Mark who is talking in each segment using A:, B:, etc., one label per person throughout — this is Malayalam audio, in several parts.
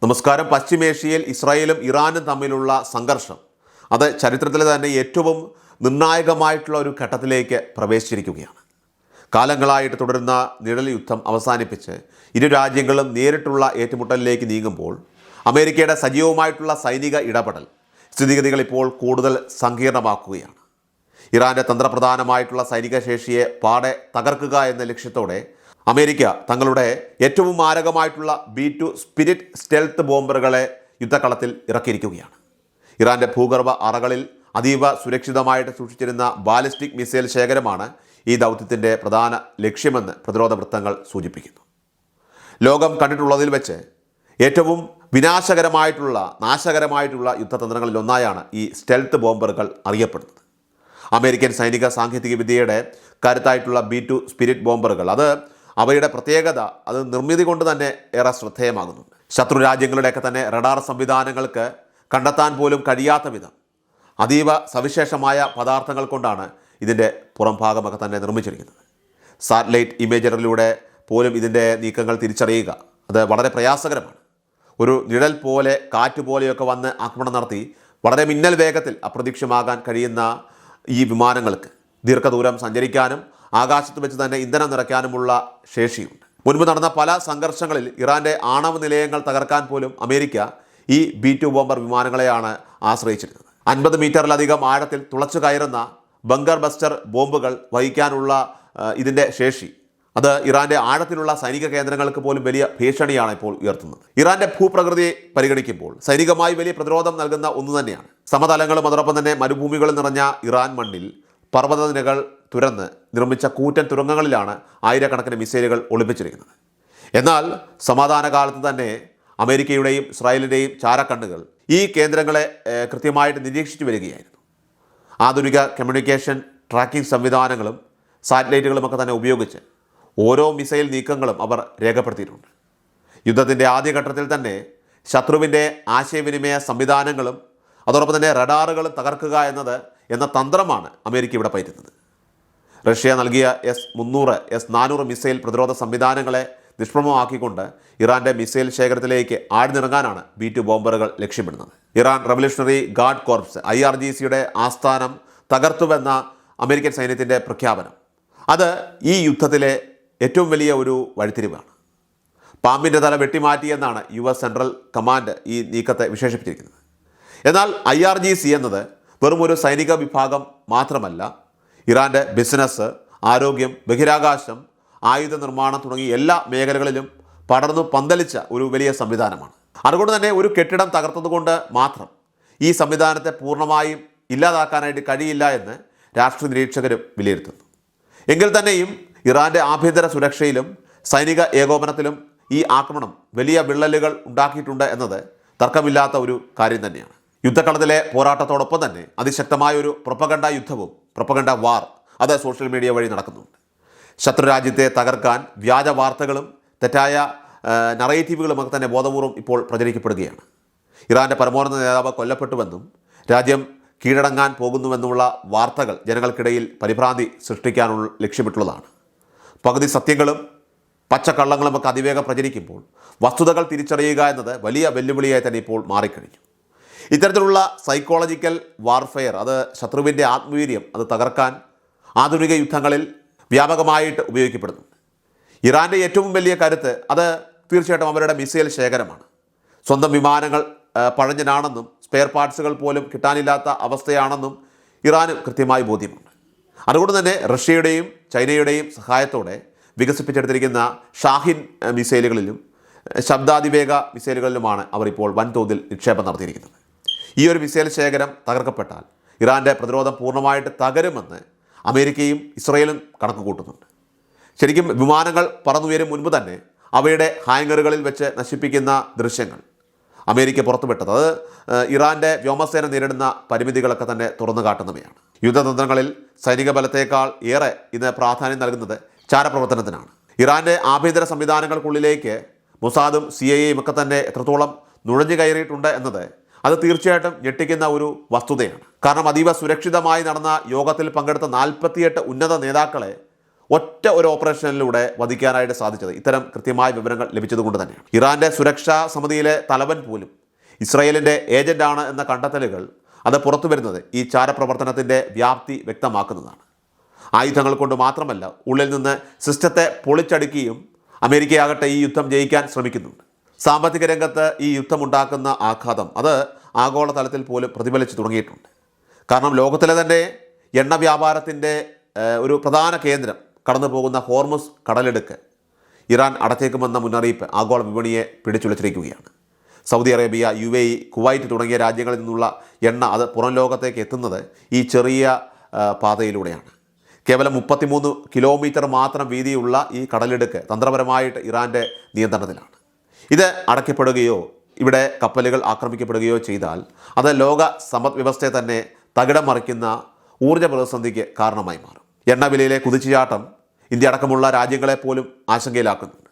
A: നമസ്കാരം. പശ്ചിമേഷ്യയിൽ ഇസ്രായേലും ഇറാനും തമ്മിലുള്ള സംഘർഷം അത് ചരിത്രത്തിലെ തന്നെ ഏറ്റവും നിർണായകമായിട്ടുള്ള ഒരു ഘട്ടത്തിലേക്ക് പ്രവേശിച്ചിരിക്കുകയാണ്. കാലങ്ങളായിട്ട് തുടരുന്ന നിഴൽ യുദ്ധം അവസാനിപ്പിച്ച് ഇരു രാജ്യങ്ങളും നേരിട്ടുള്ള ഏറ്റുമുട്ടലിലേക്ക് നീങ്ങുമ്പോൾ അമേരിക്കയുടെ സജീവമായിട്ടുള്ള സൈനിക ഇടപെടൽ സ്ഥിതിഗതികൾ ഇപ്പോൾ കൂടുതൽ സങ്കീർണമാക്കുകയാണ്. ഇറാൻ്റെ തന്ത്രപ്രധാനമായിട്ടുള്ള സൈനിക ശേഷിയെ പാടെ തകർക്കുക എന്ന ലക്ഷ്യത്തോടെ അമേരിക്ക തങ്ങളുടെ ഏറ്റവും മാരകമായിട്ടുള്ള B2 സ്പിരിറ്റ് സ്റ്റെൽത്ത് ബോംബറുകളെ യുദ്ധക്കളത്തിൽ ഇറക്കിയിരിക്കുകയാണ്. ഇറാൻ്റെ ഭൂഗർഭ അറകളിൽ അതീവ സുരക്ഷിതമായിട്ട് സൂക്ഷിച്ചിരുന്ന ബാലിസ്റ്റിക് മിസൈൽ ശേഖരമാണ് ഈ ദൗത്യത്തിൻ്റെ പ്രധാന ലക്ഷ്യമെന്ന് പ്രതിരോധ വൃത്തങ്ങൾ സൂചിപ്പിക്കുന്നു. ലോകം കണ്ടിട്ടുള്ളതിൽ വെച്ച് ഏറ്റവും വിനാശകരമായിട്ടുള്ള നാശകരമായിട്ടുള്ള യുദ്ധതന്ത്രങ്ങളിൽ ഒന്നായാണ് ഈ സ്റ്റെൽത്ത് ബോംബറുകൾ അറിയപ്പെടുന്നത്. അമേരിക്കൻ സൈനിക സാങ്കേതിക വിദ്യയുടെ കരുത്തായിട്ടുള്ള B2 സ്പിരിറ്റ് ബോംബറുകൾ അവയുടെ പ്രത്യേകത നിർമ്മിതി കൊണ്ട് തന്നെ ഏറെ ശ്രദ്ധേയമാകുന്നുണ്ട്. ശത്രു രാജ്യങ്ങളുടെയൊക്കെ തന്നെ റഡാർ സംവിധാനങ്ങൾക്ക് കണ്ടെത്താൻ പോലും കഴിയാത്ത വിധം അതീവ സവിശേഷമായ പദാർത്ഥങ്ങൾ കൊണ്ടാണ് ഇതിൻ്റെ പുറം ഭാഗമൊക്കെ തന്നെ നിർമ്മിച്ചിരിക്കുന്നത്. സാറ്റലൈറ്റ് ഇമേജറിലൂടെ പോലും ഇതിൻ്റെ നീക്കങ്ങൾ തിരിച്ചറിയുക അത് വളരെ പ്രയാസകരമാണ്. ഒരു നിഴൽ പോലെ കാറ്റ് പോലെയൊക്കെ വന്ന് ആക്രമണം നടത്തി വളരെ മിന്നൽ വേഗത്തിൽ അപ്രത്യക്ഷമാകാൻ കഴിയുന്ന ഈ വിമാനങ്ങൾക്ക് ദീർഘദൂരം സഞ്ചരിക്കാനും ആകാശത്ത് വെച്ച് തന്നെ ഇന്ധനം നിറയ്ക്കാനുമുള്ള ശേഷിയുണ്ട്. മുൻപ് നടന്ന പല സംഘർഷങ്ങളിൽ ഇറാൻ്റെ ആണവ നിലയങ്ങൾ തകർക്കാൻ പോലും അമേരിക്ക ഈ B2 ബോംബർ വിമാനങ്ങളെയാണ് ആശ്രയിച്ചിരുന്നത്. 50 മീറ്ററിലധികം ആഴത്തിൽ തുളച്ചു കയറുന്ന ബങ്കർ ബസ്റ്റർ ബോംബുകൾ വഹിക്കാനുള്ള ഇതിൻ്റെ ശേഷി അത് ഇറാൻ്റെ ആഴത്തിലുള്ള സൈനിക കേന്ദ്രങ്ങൾക്ക് പോലും വലിയ ഭീഷണിയാണ് ഇപ്പോൾ ഉയർത്തുന്നത്. ഇറാൻ്റെ ഭൂപ്രകൃതിയെ പരിഗണിക്കുമ്പോൾ സൈനികമായി വലിയ പ്രതിരോധം നൽകുന്ന ഒന്ന് തന്നെയാണ്. സമതലങ്ങളും അതോടൊപ്പം തന്നെ മരുഭൂമികളും നിറഞ്ഞ ഇറാൻ മണ്ണിൽ പർവ്വതനിരകൾ തുരന്ന് നിർമ്മിച്ച കൂറ്റൻ തുരങ്കങ്ങളിലാണ് ആയിരക്കണക്കിന് മിസൈലുകൾ ഒളിപ്പിച്ചിരിക്കുന്നത്. എന്നാൽ സമാധാന കാലത്ത് തന്നെ അമേരിക്കയുടെയും ഇസ്രായേലിൻ്റെയും ചാരക്കണ്ണുകൾ ഈ കേന്ദ്രങ്ങളെ കൃത്യമായിട്ട് നിരീക്ഷിച്ചു വരികയായിരുന്നു. ആധുനിക കമ്മ്യൂണിക്കേഷൻ ട്രാക്കിംഗ് സംവിധാനങ്ങളും സാറ്റലൈറ്റുകളുമൊക്കെ തന്നെ ഉപയോഗിച്ച് ഓരോ മിസൈൽ നീക്കങ്ങളും അവർ രേഖപ്പെടുത്തിയിട്ടുണ്ട്. യുദ്ധത്തിൻ്റെ ആദ്യഘട്ടത്തിൽ തന്നെ ശത്രുവിൻ്റെ ആശയവിനിമയ സംവിധാനങ്ങളും അതോടൊപ്പം തന്നെ റഡാറുകളും തകർക്കുക എന്ന തന്ത്രമാണ് അമേരിക്ക ഇവിടെ പയറ്റുന്നത്. റഷ്യ നൽകിയ S-300, S-400 മിസൈൽ പ്രതിരോധ സംവിധാനങ്ങളെ നിഷ്പ്രഭമാക്കിക്കൊണ്ട് ഇറാൻ്റെ മിസൈൽ ശേഖരത്തിലേക്ക് ആഴ്ന്നിറങ്ങാനാണ് B2 ബോംബറുകൾ ലക്ഷ്യമിടുന്നത്. ഇറാൻ റവല്യൂഷണറി ഗാർഡ് കോർപ്സ് IRGCയുടെ ആസ്ഥാനം തകർത്തുവെന്ന അമേരിക്കൻ സൈന്യത്തിൻ്റെ പ്രഖ്യാപനം അത് ഈ യുദ്ധത്തിലെ ഏറ്റവും വലിയ ഒരു വഴിത്തിരിവാണ്. പാമ്പിൻ്റെ തല വെട്ടിമാറ്റിയെന്നാണ് US സെൻട്രൽ കമാൻഡ് ഈ നീക്കത്തെ വിശേഷിപ്പിച്ചിരിക്കുന്നത്. എന്നാൽ IRGC എന്നത് വെറും ഒരു സൈനിക വിഭാഗം മാത്രമല്ല, ഇറാൻ്റെ ബിസിനസ്, ആരോഗ്യം, ബഹിരാകാശം, ആയുധ നിർമ്മാണം തുടങ്ങി എല്ലാ മേഖലകളിലും പടർന്നു പന്തലിച്ച ഒരു വലിയ സംവിധാനമാണ്. അതുകൊണ്ട് തന്നെ ഒരു കെട്ടിടം തകർത്തതുകൊണ്ട് മാത്രം ഈ സംവിധാനത്തെ പൂർണ്ണമായും ഇല്ലാതാക്കാനായിട്ട് കഴിയില്ല എന്ന് രാഷ്ട്രീയ നിരീക്ഷകരും വിലയിരുത്തുന്നു. എങ്കിൽ തന്നെയും ഇറാൻ്റെ ആഭ്യന്തര സുരക്ഷയിലും സൈനിക ഏകോപനത്തിലും ഈ ആക്രമണം വലിയ വിള്ളലുകൾ ഉണ്ടാക്കിയിട്ടുണ്ട് എന്നത് തർക്കമില്ലാത്ത ഒരു കാര്യം തന്നെയാണ്. യുദ്ധക്കളത്തിലെ പോരാട്ടത്തോടൊപ്പം തന്നെ അതിശക്തമായ ഒരു പ്രൊപ്പഗണ്ട യുദ്ധവും പ്രൊപ്പഗണ്ട വാർ അത് സോഷ്യൽ മീഡിയ വഴി നടക്കുന്നുണ്ട്. ശത്രുരാജ്യത്തെ തകർക്കാൻ വ്യാജ വാർത്തകളും തെറ്റായ നറേറ്റീവുകളുമൊക്കെ തന്നെ ബോധപൂർവം ഇപ്പോൾ പ്രചരിക്കപ്പെടുകയാണ്. ഇറാൻ്റെ പരമോന്നത നേതാവ് കൊല്ലപ്പെട്ടുവെന്നും രാജ്യം കീഴടങ്ങാൻ പോകുന്നുവെന്നുമുള്ള വാർത്തകൾ ജനങ്ങൾക്കിടയിൽ പരിഭ്രാന്തി സൃഷ്ടിക്കാനുള്ള ലക്ഷ്യമിട്ടുള്ളതാണ്. പകുതി സത്യങ്ങളും പച്ചക്കള്ളങ്ങളുമൊക്കെ അതിവേഗം പ്രചരിക്കുമ്പോൾ വസ്തുതകൾ തിരിച്ചറിയുക എന്നത് വലിയ വെല്ലുവിളിയായി തന്നെ ഇപ്പോൾ മാറിക്കഴിഞ്ഞു. ഇത്തരത്തിലുള്ള സൈക്കോളജിക്കൽ വാർഫെയർ അത് ശത്രുവിൻ്റെ ആത്മവീര്യം അത് തകർക്കാൻ ആധുനിക യുദ്ധങ്ങളിൽ വ്യാപകമായിട്ട് ഉപയോഗിക്കപ്പെടുന്നുണ്ട്. ഇറാൻ്റെ ഏറ്റവും വലിയ കരുത്ത് അത് തീർച്ചയായിട്ടും അവരുടെ മിസൈൽ ശേഖരമാണ്. സ്വന്തം വിമാനങ്ങൾ പഴഞ്ഞനാണെന്നും സ്പെയർ പാർട്സുകൾ പോലും കിട്ടാനില്ലാത്ത അവസ്ഥയാണെന്നും ഇറാന് കൃത്യമായി ബോധ്യമുണ്ട്. അതുകൊണ്ട് തന്നെ റഷ്യയുടെയും ചൈനയുടെയും സഹായത്തോടെ വികസിപ്പിച്ചെടുത്തിരിക്കുന്ന ഷാഹിൻ മിസൈലുകളിലും ശബ്ദാതിവേഗ മിസൈലുകളിലുമാണ് അവർ ഇപ്പോൾ വൻതോതിൽ നിക്ഷേപം നടത്തിയിരിക്കുന്നത്. ഈ ഒരു മിസൈൽ ശേഖരം തകർക്കപ്പെട്ടാൽ ഇറാൻ്റെ പ്രതിരോധം പൂർണ്ണമായിട്ട് തകരുമെന്ന് അമേരിക്കയും ഇസ്രായേലും കണക്ക് കൂട്ടുന്നുണ്ട്. ശരിക്കും വിമാനങ്ങൾ പറന്നുയരും മുൻപ് തന്നെ അവയുടെ ഹാങ്ങറുകളിൽ വെച്ച് നശിപ്പിക്കുന്ന ദൃശ്യങ്ങൾ അമേരിക്ക പുറത്തുവിട്ടത് അത് ഇറാൻ്റെ വ്യോമസേന നേരിടുന്ന പരിമിതികളൊക്കെ തന്നെ തുറന്നു കാട്ടുന്നവയാണ്. യുദ്ധതന്ത്രങ്ങളിൽ സൈനിക ബലത്തേക്കാൾ ഏറെ ഇന്ന് പ്രാധാന്യം നൽകുന്നത് ചാരപ്രവർത്തനത്തിനാണ്. ഇറാൻ്റെ ആഭ്യന്തര സംവിധാനങ്ങൾക്കുള്ളിലേക്ക് മൊസാദും CIA ഒക്കെ തന്നെ എത്രത്തോളം നുഴഞ്ഞു കയറിയിട്ടുണ്ട് എന്നത് അത് തീർച്ചയായിട്ടും ഞെട്ടിക്കുന്ന ഒരു വസ്തുതയാണ്. കാരണം അതീവ സുരക്ഷിതമായി നടന്ന യോഗത്തിൽ പങ്കെടുത്ത 48 ഉന്നത നേതാക്കളെ ഒറ്റ ഒരു ഓപ്പറേഷനിലൂടെ വധിക്കാനായിട്ട് സാധിച്ചത് ഇത്തരം കൃത്യമായ വിവരങ്ങൾ ലഭിച്ചതുകൊണ്ട് തന്നെയാണ്. ഇറാൻ്റെ സുരക്ഷാ സമിതിയിലെ തലവൻ പോലും ഇസ്രായേലിൻ്റെ ഏജൻ്റാണ് എന്ന കണ്ടെത്തലുകൾ അത് പുറത്തു വരുന്നത് ഈ ചാരപ്രവർത്തനത്തിൻ്റെ വ്യാപ്തി വ്യക്തമാക്കുന്നതാണ്. ആയുധങ്ങൾ കൊണ്ട് മാത്രമല്ല, ഉള്ളിൽ നിന്ന് സിസ്റ്റത്തെ പൊളിച്ചടുക്കിയും അമേരിക്കയാകട്ടെ ഈ യുദ്ധം ജയിക്കാൻ ശ്രമിക്കുന്നുണ്ട്. സാമ്പത്തിക രംഗത്ത് ഈ യുദ്ധമുണ്ടാക്കുന്ന ആഘാതം അത് ആഗോളതലത്തിൽ പോലും പ്രതിഫലിച്ചു തുടങ്ങിയിട്ടുണ്ട്. കാരണം ലോകത്തിലെ തന്നെ എണ്ണ വ്യാപാരത്തിൻ്റെ ഒരു പ്രധാന കേന്ദ്രം കടന്നു പോകുന്ന ഹോർമുസ് കടലിടുക്ക് ഇറാൻ അടച്ചേക്കുമെന്ന മുന്നറിയിപ്പ് ആഗോള വിപണിയെ പിടിച്ചുലച്ചിരിക്കുകയാണ്. സൗദി അറേബ്യ, UAE, കുവൈറ്റ് തുടങ്ങിയ രാജ്യങ്ങളിൽ നിന്നുള്ള എണ്ണ അത് പുറം ലോകത്തേക്ക് എത്തുന്നത് ഈ ചെറിയ പാതയിലൂടെയാണ്. കേവലം 33 കിലോമീറ്റർ മാത്രം വീതിയുള്ള ഈ കടലിടുക്ക് തന്ത്രപരമായിട്ട് ഇറാൻ്റെ നിയന്ത്രണത്തിലാണ്. ഇത് അടയ്ക്കപ്പെടുകയോ ഇവിടെ കപ്പലുകൾ ആക്രമിക്കപ്പെടുകയോ ചെയ്താൽ അത് ലോക സമ്പദ് വ്യവസ്ഥയെ തന്നെ തകിടം മറിക്കുന്ന ഊർജ്ജ പ്രതിസന്ധിക്ക് കാരണമായി മാറും. എണ്ണവിലയിലെ കുതിച്ചുചാട്ടം ഇന്ത്യ അടക്കമുള്ള രാജ്യങ്ങളെ പോലും ആശങ്കയിലാക്കുന്നുണ്ട്.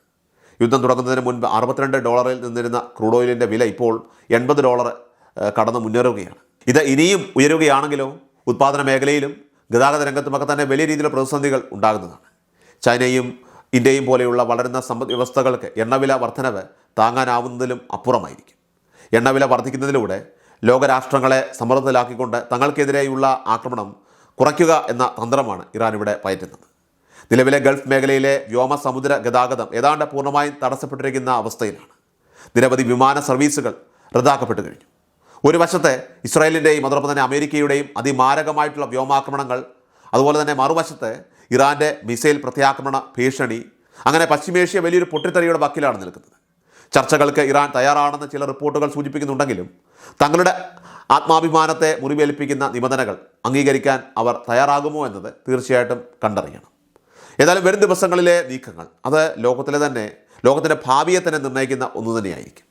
A: യുദ്ധം തുടങ്ങുന്നതിന് മുൻപ് $62 നിന്നിരുന്ന ക്രൂഡ് ഓയിലിൻ്റെ വില ഇപ്പോൾ $80 കടന്ന് മുന്നേറുകയാണ്. ഇത് ഇനിയും ഉയരുകയാണെങ്കിലോ ഉത്പാദന മേഖലയിലും ഗതാഗത രംഗത്തുമൊക്കെ തന്നെ വലിയ രീതിയിലുള്ള പ്രതിസന്ധികൾ ഉണ്ടാകുന്നതാണ്. ചൈനയും ഇന്ത്യയും പോലെയുള്ള വളരുന്ന സമ്പദ് വ്യവസ്ഥകൾക്ക് എണ്ണവില വർധനവ് താങ്ങാനാവുന്നതിലും അപ്പുറമായിരിക്കും. എണ്ണവില വർദ്ധിക്കുന്നതിലൂടെ ലോകരാഷ്ട്രങ്ങളെ സമ്മർദ്ദത്തിലാക്കിക്കൊണ്ട് തങ്ങൾക്കെതിരെയുള്ള ആക്രമണം കുറയ്ക്കുക എന്ന തന്ത്രമാണ് ഇറാൻ ഇവിടെ പയറ്റുന്നത്. നിലവിലെ ഗൾഫ് മേഖലയിലെ വ്യോമ സമുദ്ര ഗതാഗതം ഏതാണ്ട് പൂർണ്ണമായും തടസ്സപ്പെട്ടിരിക്കുന്ന അവസ്ഥയിലാണ്. നിരവധി വിമാന സർവീസുകൾ റദ്ദാക്കപ്പെട്ടു കഴിഞ്ഞു. ഒരു വശത്തെ ഇസ്രായേലിൻ്റെയും അതോടൊപ്പം തന്നെ അമേരിക്കയുടെയും അതിമാരകമായിട്ടുള്ള വ്യോമാക്രമണങ്ങൾ, അതുപോലെ തന്നെ മറുവശത്ത് ഇറാൻ്റെ മിസൈൽ പ്രത്യാക്രമണ ഭീഷണി, അങ്ങനെ പശ്ചിമേഷ്യ വലിയൊരു പൊട്ടിത്തെറിയുടെ വക്കിലാണ് നിൽക്കുന്നത്. ചർച്ചകൾക്ക് ഇറാൻ തയ്യാറാണെന്ന് ചില റിപ്പോർട്ടുകൾ സൂചിപ്പിക്കുന്നുണ്ടെങ്കിലും തങ്ങളുടെ ആത്മാഭിമാനത്തെ മുറിവേൽപ്പിക്കുന്ന നിബന്ധനകൾ അംഗീകരിക്കാൻ അവർ തയ്യാറാകുമോ എന്നത് തീർച്ചയായിട്ടും കണ്ടറിയണം. ഏതായാലും വരും ദിവസങ്ങളിലെ നീക്കങ്ങൾ അത് ലോകത്തിൻ്റെ ഭാവിയെ തന്നെ നിർണ്ണയിക്കുന്ന ഒന്നു തന്നെയായിരിക്കും.